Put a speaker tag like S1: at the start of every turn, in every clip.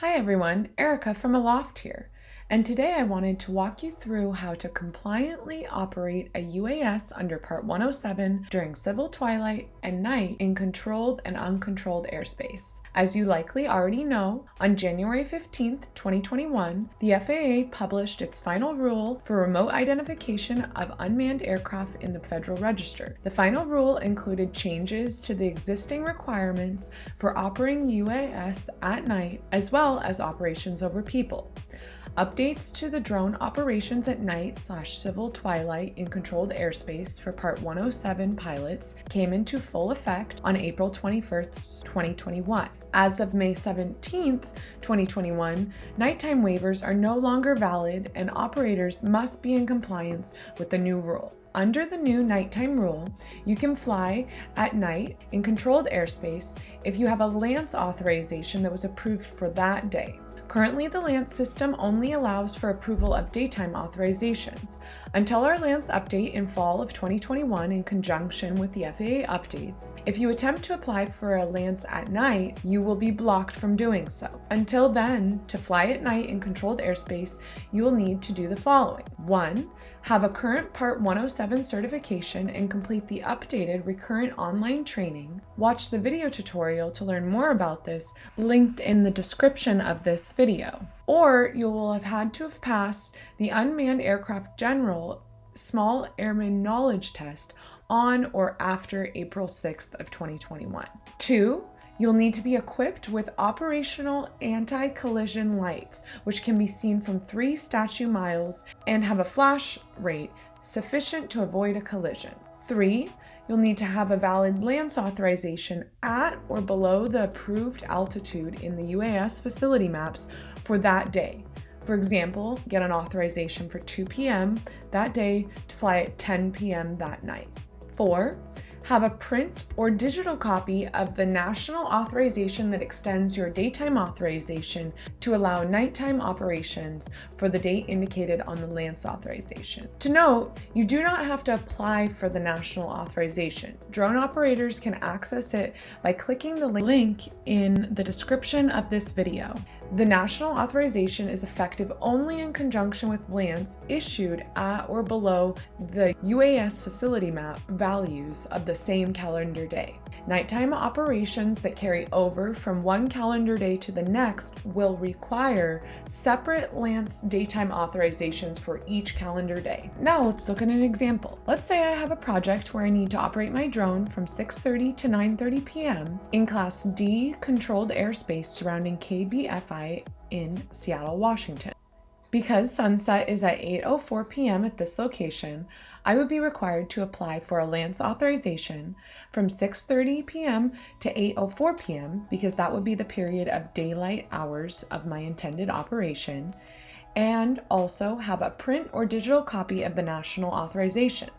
S1: Hi everyone, Erica from Aloft here, and today I wanted to walk you through how to compliantly operate a UAS under Part 107 during civil twilight and night in controlled and uncontrolled airspace. As you likely already know, on January 15th, 2021, the FAA published its final rule for remote identification of unmanned aircraft in the Federal Register. The final rule included changes to the existing requirements for operating UAS at night, as well as operations over people. Updates to the drone operations at night / civil twilight in controlled airspace for Part 107 pilots came into full effect on April 21st, 2021. As of May 17th, 2021, nighttime waivers are no longer valid and operators must be in compliance with the new rule. Under the new nighttime rule, you can fly at night in controlled airspace if you have a LANC authorization that was approved for that day. Currently, the LANC system only allows for approval of daytime authorizations. Until our LANC update in fall of 2021 in conjunction with the FAA updates, if you attempt to apply for a LANC at night, you will be blocked from doing so. Until then, to fly at night in controlled airspace, you will need to do the following. 1. Have a current Part 107 certification and complete the updated recurrent online training. Watch the video tutorial to learn more about this, linked in the description of this video. Or you will have had to have passed the Unmanned Aircraft General Small Airman Knowledge Test on or after April 6th of 2021. 2. You'll need to be equipped with operational anti-collision lights, which can be seen from 3 statute miles and have a flash rate sufficient to avoid a collision. 3. You'll need to have a valid LANC authorization at or below the approved altitude in the UAS facility maps for that day. For example, get an authorization for 2 p.m. that day to fly at 10 p.m. that night. 4. Have a print or digital copy of the national authorization that extends your daytime authorization to allow nighttime operations for the date indicated on the LANC authorization. To note, you do not have to apply for the national authorization. Drone operators can access it by clicking the link in the description of this video. The national authorization is effective only in conjunction with LANC issued at or below the UAS facility map values of the same calendar day. Nighttime operations that carry over from one calendar day to the next will require separate LANC daytime authorizations for each calendar day. Now let's look at an example. Let's say I have a project where I need to operate my drone from 6:30 to 9:30 p.m. in Class D controlled airspace surrounding KBFI in Seattle, Washington. Because sunset is at 8:04 p.m. at this location, I would be required to apply for a LANC authorization from 6:30 p.m. to 8:04 p.m. because that would be the period of daylight hours of my intended operation, and also have a print or digital copy of the national authorization.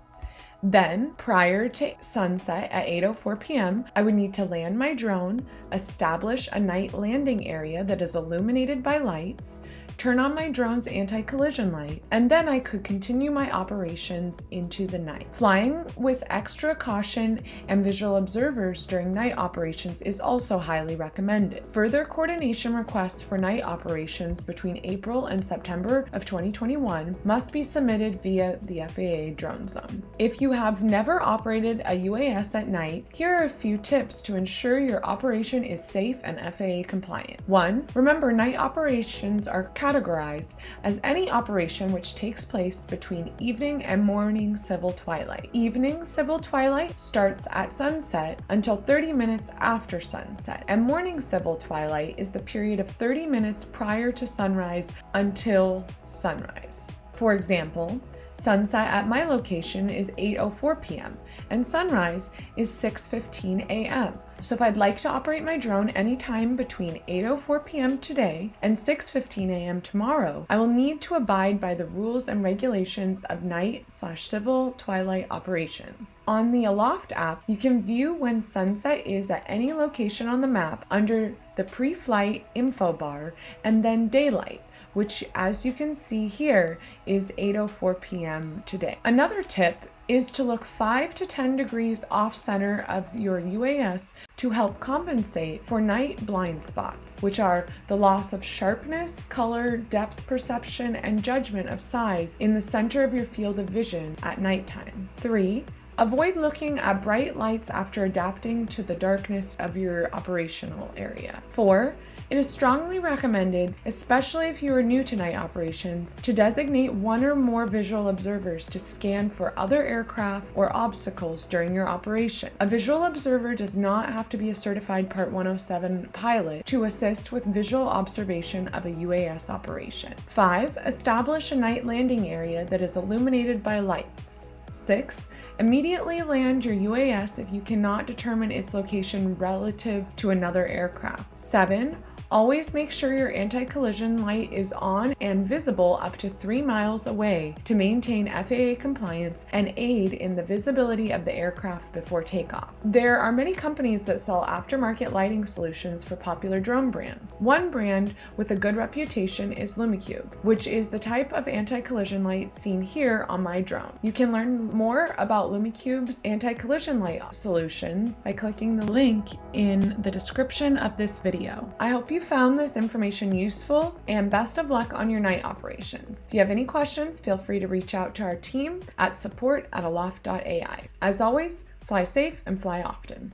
S1: Then, prior to sunset at 8:04 p.m., I would need to land my drone, establish a night landing area that is illuminated by lights, turn on my drone's anti-collision light, and then I could continue my operations into the night. Flying with extra caution and visual observers during night operations is also highly recommended. Further coordination requests for night operations between April and September of 2021 must be submitted via the FAA Drone Zone. If you have never operated a UAS at night, here are a few tips to ensure your operation is safe and FAA compliant. 1. Remember, night operations are categorized as any operation which takes place between evening and morning civil twilight. Evening civil twilight starts at sunset until 30 minutes after sunset, and morning civil twilight is the period of 30 minutes prior to sunrise until sunrise. For example, sunset at my location is 8:04 p.m. and sunrise is 6:15 a.m. So if I'd like to operate my drone anytime between 8:04 p.m. today and 6:15 a.m. tomorrow, I will need to abide by the rules and regulations of night / civil twilight operations. On the Aloft app, you can view when sunset is at any location on the map under the pre-flight info bar and then daylight, which, as you can see here, is 8:04 p.m. today. Another tip is to look 5 to 10 degrees off center of your UAS to help compensate for night blind spots, which are the loss of sharpness, color, depth perception, and judgment of size in the center of your field of vision at nighttime. 3. Avoid looking at bright lights after adapting to the darkness of your operational area. 4. It is strongly recommended, especially if you are new to night operations, to designate one or more visual observers to scan for other aircraft or obstacles during your operation. A visual observer does not have to be a certified Part 107 pilot to assist with visual observation of a UAS operation. 5. Establish a night landing area that is illuminated by lights. 6. Immediately land your UAS if you cannot determine its location relative to another aircraft. 7. Always make sure your anti-collision light is on and visible up to 3 miles away to maintain FAA compliance and aid in the visibility of the aircraft before takeoff. There are many companies that sell aftermarket lighting solutions for popular drone brands. One brand with a good reputation is Lumicube, which is the type of anti-collision light seen here on my drone. You can learn more about Lumicube's anti-collision light solutions by clicking the link in the description of this video. I hope you found this information useful, and best of luck on your night operations. If you have any questions, feel free to reach out to our team at support@aloft.ai. As always, fly safe and fly often.